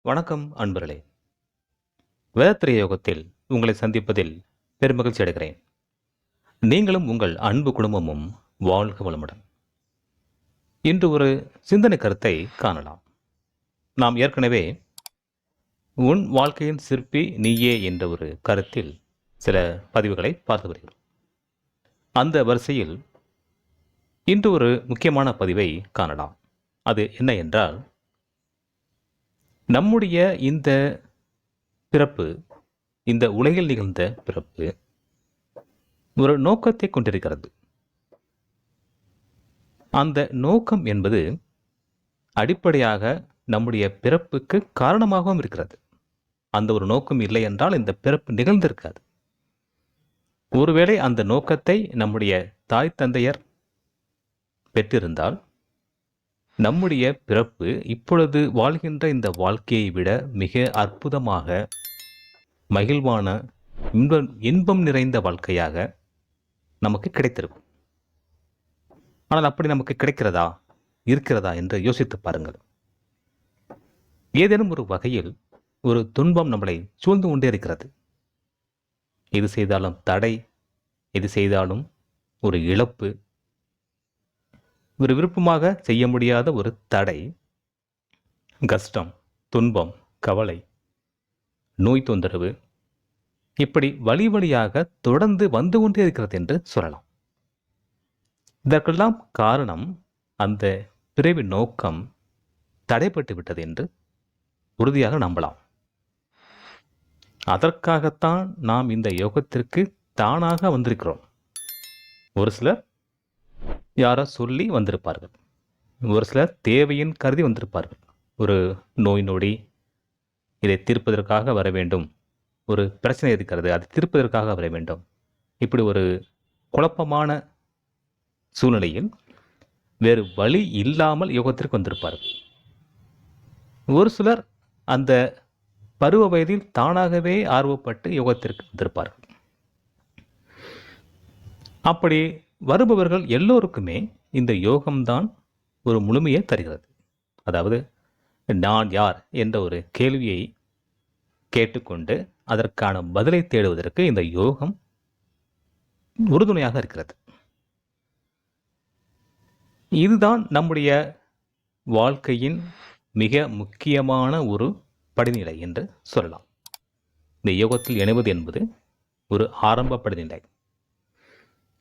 வணக்கம் அன்பர்களே. வேதத்திரிய யோகத்தில் உங்களை சந்திப்பதில் பெருமகிழ்ச்சி அடைகிறேன். நீங்களும் உங்கள் அன்பு குடும்பமும் வாழ்க வளமுடன். இன்று ஒரு சிந்தனை கருத்தை காணலாம். நாம் ஏற்கனவே உன் வாழ்க்கையின் சிற்பி நீயே என்ற ஒரு கருத்தில் சில பதிவுகளை பார்த்து வருகிறோம். அந்த வரிசையில் இன்று ஒரு முக்கியமான பதிவை காணலாம். அது என்ன என்றால், நம்முடைய இந்த பிறப்பு, இந்த உலகில் நிகழ்ந்த பிறப்பு ஒரு நோக்கத்தை கொண்டிருக்கிறது. அந்த நோக்கம் என்பது அடிப்படையாக நம்முடைய பிறப்புக்கு காரணமாகவும் இருக்கிறது. அந்த ஒரு நோக்கம் இல்லை என்றால் இந்த பிறப்பு நிகழ்ந்திருக்காது. ஒருவேளை அந்த நோக்கத்தை நம்முடைய தாய் தந்தையர் பெற்றிருந்தால், நம்முடைய பிறப்பு இப்பொழுது வாழ்கின்ற இந்த வாழ்க்கையை விட மிக அற்புதமாக, மகிழ்வான, இன்பம் நிறைந்த வாழ்க்கையாக நமக்கு கிடைத்திருக்கும். ஆனால் அப்படி நமக்கு இருக்கிறதா என்று யோசித்து பாருங்கள். ஏதேனும் ஒரு வகையில் ஒரு துன்பம் நம்மளை சூழ்ந்து கொண்டே இருக்கிறது. எது செய்தாலும் தடை, எது செய்தாலும் ஒரு இழப்பு, ஒரு விருப்பமாக செய்ய முடியாத ஒரு தடை, கஷ்டம், துன்பம், கவலை, நோய் தொந்தரவு, இப்படி வழி வழியாக தொடர்ந்து வந்து கொண்டே இருக்கிறது என்று சொல்லலாம். இதற்கெல்லாம் காரணம் அந்த பிறவி நோக்கம் தடைப்பட்டு விட்டது என்று உறுதியாக நம்பலாம். அதற்காகத்தான் நாம் இந்த யோகத்திற்கு தானாக வந்திருக்கிறோம். ஒரு சிலர் யாரோ சொல்லி வந்திருப்பார்கள், ஒரு சிலர் தேவையின் கருதி வந்திருப்பார்கள். ஒரு நோய் நொடி, இதை தீர்ப்பதற்காக வர வேண்டும், ஒரு பிரச்சனை இருக்கிறது, அதை தீர்ப்பதற்காக வர வேண்டும். இப்படி ஒரு குழப்பமான சூழ்நிலையில் வேறு வழி இல்லாமல் யோகத்திற்கு வந்திருப்பார்கள். ஒரு சிலர் அந்த பருவ வயதில் தானாகவே ஆர்வப்பட்டு யோகத்திற்கு வந்திருப்பார்கள். அப்படி வருபவர்கள் எல்லோருக்குமே இந்த யோகம்தான் ஒரு முழுமையை தருகிறது. அதாவது, நான் யார் என்ற ஒரு கேள்வியை கேட்டுக்கொண்டு அதற்கான பதிலை தேடுவதற்கு இந்த யோகம் உறுதுணையாக இருக்கிறது. இதுதான் நம்முடைய வாழ்க்கையின் மிக முக்கியமான ஒரு படிநிலை என்று சொல்லலாம். இந்த யோகத்தில் இணைவது என்பது ஒரு ஆரம்ப படிநிலை.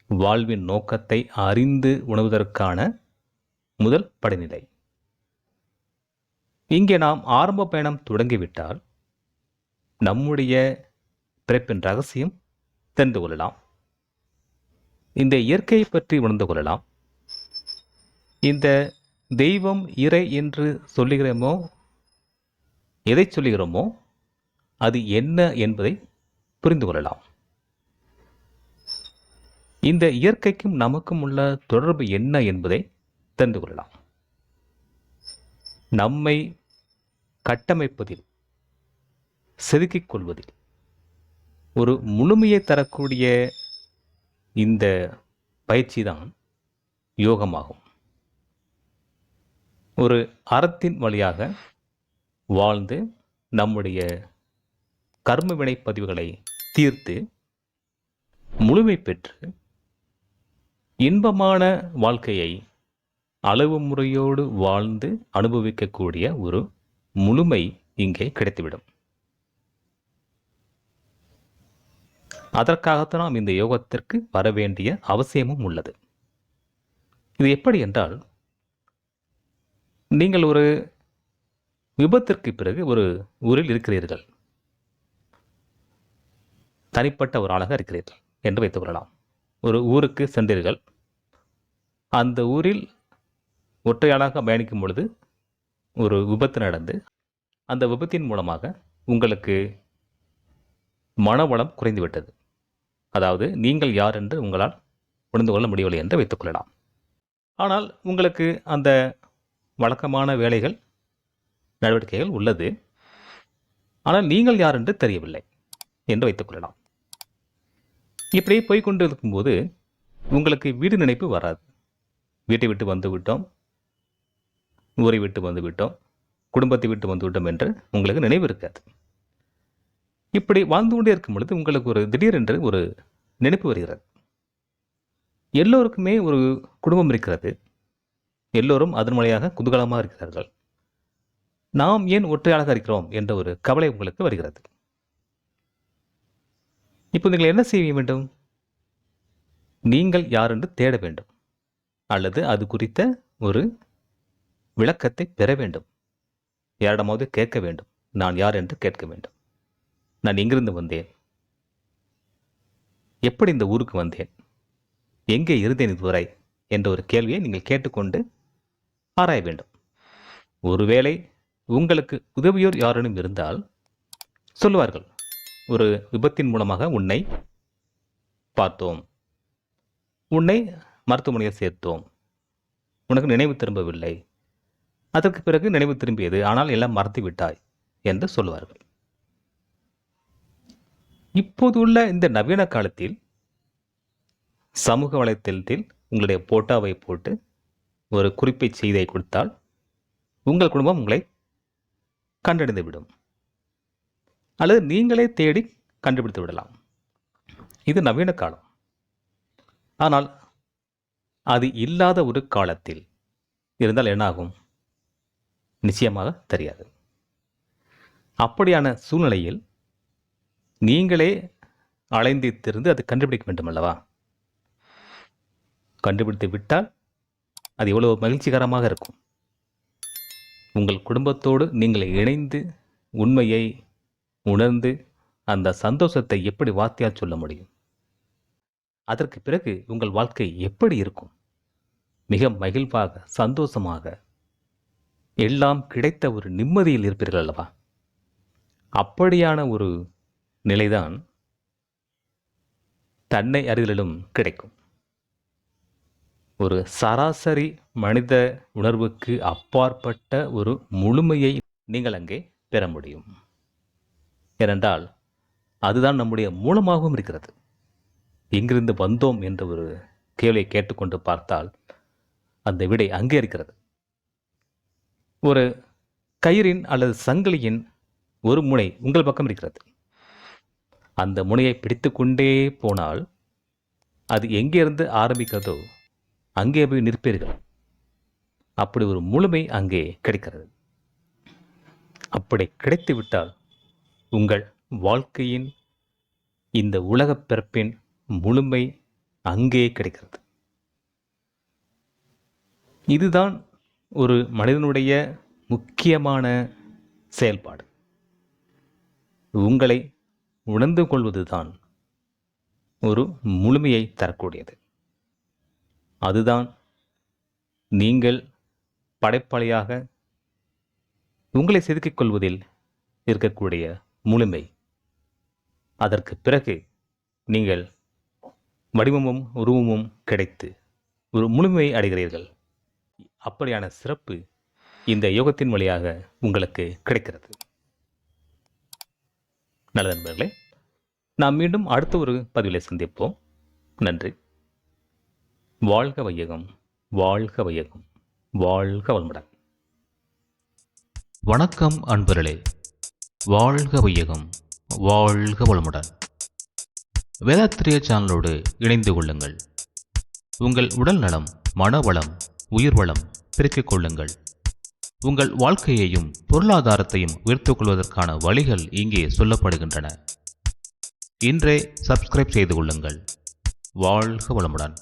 வாழ்வின் நோக்கத்தை அறிந்து உணர்வதற்கான முதல் படிநிலை. இங்கே நாம் ஆரம்ப பயணம் தொடங்கிவிட்டால் நம்முடைய பிறப்பின் ரகசியம் தெரிந்து கொள்ளலாம். இந்த இயற்கையை பற்றி உணர்ந்து கொள்ளலாம். இந்த தெய்வம், இறை என்று சொல்லுகிறோமோ, எதை சொல்லுகிறோமோ அது என்ன என்பதை புரிந்து கொள்ளலாம். இந்த இயற்கைக்கும் நமக்கும் உள்ள தொடர்பு என்ன என்பதை தெரிந்து கொள்ளலாம். நம்மை கட்டமைப்பதில், செதுக்கிக் கொள்வதில் ஒரு முழுமையை தரக்கூடிய இந்த பயிற்சி தான் யோகமாகும். ஒரு அறத்தின் வழியாக வாழ்ந்து நம்முடைய கர்ம வினை பதிவுகளை தீர்த்து முழுமை பெற்று இன்பமான வாழ்க்கையை அளவு முறையோடு வாழ்ந்து அனுபவிக்கக்கூடிய ஒரு முழுமை இங்கே கிடைத்துவிடும். அதற்காகத்தான் நாம் இந்த யோகத்திற்கு வர வேண்டிய அவசியமும் உள்ளது. இது எப்படி என்றால், நீங்கள் ஒரு விபத்திற்கு பிறகு ஒரு ஊரில் இருக்கிறீர்கள். தனிப்பட்ட ஒரு ஆளாக இருக்கிறீர்கள் என்று வைத்துக் கொள்ளலாம். ஒரு ஊருக்கு சென்றீர்கள். அந்த ஊரில் ஒற்றையாளாக பயணிக்கும் பொழுது ஒரு விபத்து நடந்து, அந்த விபத்தின் மூலமாக உங்களுக்கு மனவளம் குறைந்துவிட்டது. அதாவது, நீங்கள் யார் என்று உங்களால் உணர்ந்து கொள்ள முடியவில்லை என்று வைத்துக் கொள்ளலாம். ஆனால் உங்களுக்கு அந்த வழக்கமான வேலைகள், நடவடிக்கைகள் உள்ளது. ஆனால் நீங்கள் யார் என்று தெரியவில்லை என்று வைத்துக் கொள்ளலாம். இப்படியே போய்கொண்டு இருக்கும்போது உங்களுக்கு வீடு நினைப்பு வராது. வீட்டை விட்டு வந்து விட்டோம், ஊரை விட்டு வந்து விட்டோம், குடும்பத்தை விட்டு வந்துவிட்டோம் என்று உங்களுக்கு நினைவு இருக்காது. இப்படி வாழ்ந்து கொண்டே இருக்கும் பொழுது உங்களுக்கு ஒரு திடீரென்று ஒரு நினைப்பு வருகிறது. எல்லோருக்குமே ஒரு குடும்பம் இருக்கிறது. எல்லோரும் அதன் வழியாக குதூகலமாக இருக்கிறார்கள். நாம் ஏன் ஒற்றையாளாக இருக்கிறோம் என்ற ஒரு கவலை உங்களுக்கு வருகிறது. இப்போ நீங்கள் என்ன செய்ய வேண்டும்? நீங்கள் யார் என்று தேட வேண்டும், அல்லது அது குறித்த ஒரு விளக்கத்தை பெற வேண்டும். யாரிடமாவது கேட்க வேண்டும். நான் யார் என்று கேட்க வேண்டும். நான் எங்கிருந்து வந்தேன்? எப்படி இந்த ஊருக்கு வந்தேன்? எங்கே இருந்தேன் இதுவரை என்ற ஒரு கேள்வியை நீங்கள் கேட்டுக்கொண்டு ஆராய வேண்டும். ஒருவேளை உங்களுக்கு உதவியோர் யாரேனும் இருந்தால் சொல்லுவார்கள், ஒரு விபத்தின் மூலமாக உன்னை பார்த்தோம், உன்னை மருத்துவமனையில் சேர்த்தோம், உனக்கு நினைவு திரும்பவில்லை, அதற்கு பிறகு நினைவு திரும்பியது, ஆனால் எல்லாம் மறந்து விட்டாய் என்று சொல்லுவார்கள். இப்போது உள்ள இந்த நவீன காலத்தில் சமூக வலைத்தளத்தில் உங்களுடைய போட்டோவை போட்டு ஒரு குறிப்பை செய்தியை கொடுத்தால் உங்கள் குடும்பம் உங்களை கண்டறிந்து விடும், அல்லது நீங்களே தேடி கண்டுபிடித்து விடலாம். இது நவீன காலம். ஆனால் அது இல்லாத ஒரு காலத்தில் இருந்தால் என்னாகும்? நிச்சயமாக தெரியாது. அப்படியான சூழ்நிலையில் நீங்களே அலைந்து திரிந்து அதை கண்டுபிடிக்க வேண்டும் அல்லவா? கண்டுபிடித்து விட்டால் அது எவ்வளவு மகிழ்ச்சிகரமாக இருக்கும். உங்கள் குடும்பத்தோடு நீங்கள் இணைந்து உண்மையை உணர்ந்து அந்த சந்தோஷத்தை எப்படி வார்த்தையால் சொல்ல முடியும்? அதற்கு பிறகு உங்கள் வாழ்க்கை எப்படி இருக்கும்? மிக மகிழ்வாக, சந்தோஷமாக, எல்லாம் கிடைத்த ஒரு நிம்மதியில் இருப்பீர்கள் அல்லவா? அப்படியான ஒரு நிலைதான் தன்னை அறிதலிலும் கிடைக்கும். ஒரு சராசரி மனித உணர்வுக்கு அப்பாற்பட்ட ஒரு முழுமையை நீங்கள் அங்கே பெற முடியும். ஏனென்றால் அதுதான் நம்முடைய மூலமாகவும் இருக்கிறது. எங்கிருந்து வந்தோம் என்ற ஒரு கேள்வியை கேட்டுக்கொண்டு பார்த்தால் அந்த விடை அங்கே இருக்கிறது. ஒரு கயிறின் அல்லது சங்கிலியின் ஒரு முனை உங்கள் பக்கம் இருக்கிறது. அந்த முனையை பிடித்து கொண்டே போனால் அது எங்கேருந்து ஆரம்பிக்கிறதோ அங்கே போய் நிற்பீர்கள். அப்படி ஒரு முழுமை அங்கே கிடைக்கிறது. அப்படி கிடைத்து விட்டால் உங்கள் வாழ்க்கையின் இந்த உலகப் பிறப்பின் முழுமை அங்கே கிடைக்கிறது. இதுதான் ஒரு மனிதனுடைய முக்கியமான செயல்பாடு. உங்களை உணர்ந்து கொள்வதுதான் ஒரு முழுமையை தரக்கூடியது. அதுதான் நீங்கள் படைப்பாளியாக உங்களை செதுக்கிக் கொள்வதில் இருக்கக்கூடிய முழுமை. அதற்கு பிறகு நீங்கள் வடிவமும் உருவமும் கிடைத்து ஒரு முழுமையை அடைகிறீர்கள். அப்படியான சிறப்பு இந்த யோகத்தின் வழியாக உங்களுக்கு கிடைக்கிறது. நல்ல நண்பர்களே, நாம் மீண்டும் அடுத்த ஒரு பதிவிலை சந்திப்போம். நன்றி. வாழ்க வையகம், வாழ்க வையகம், வாழ்க வளமுடன். வணக்கம் அன்பர்களே. வாழ்க வையகம், வாழ்க வளமுடன். வேதாத்திரிய சேனலோடு இணைந்து கொள்ளுங்கள். உங்கள் உடல் நலம், மனவளம், உயிர் வளம் பெருக்கிக் கொள்ளுங்கள். உங்கள் வாழ்க்கையையும் பொருளாதாரத்தையும் உயர்த்திக் கொள்வதற்கான வழிகள் இங்கே சொல்லப்படுகின்றன. இன்றே சப்ஸ்கிரைப் செய்து கொள்ளுங்கள். வாழ்க வளமுடன்.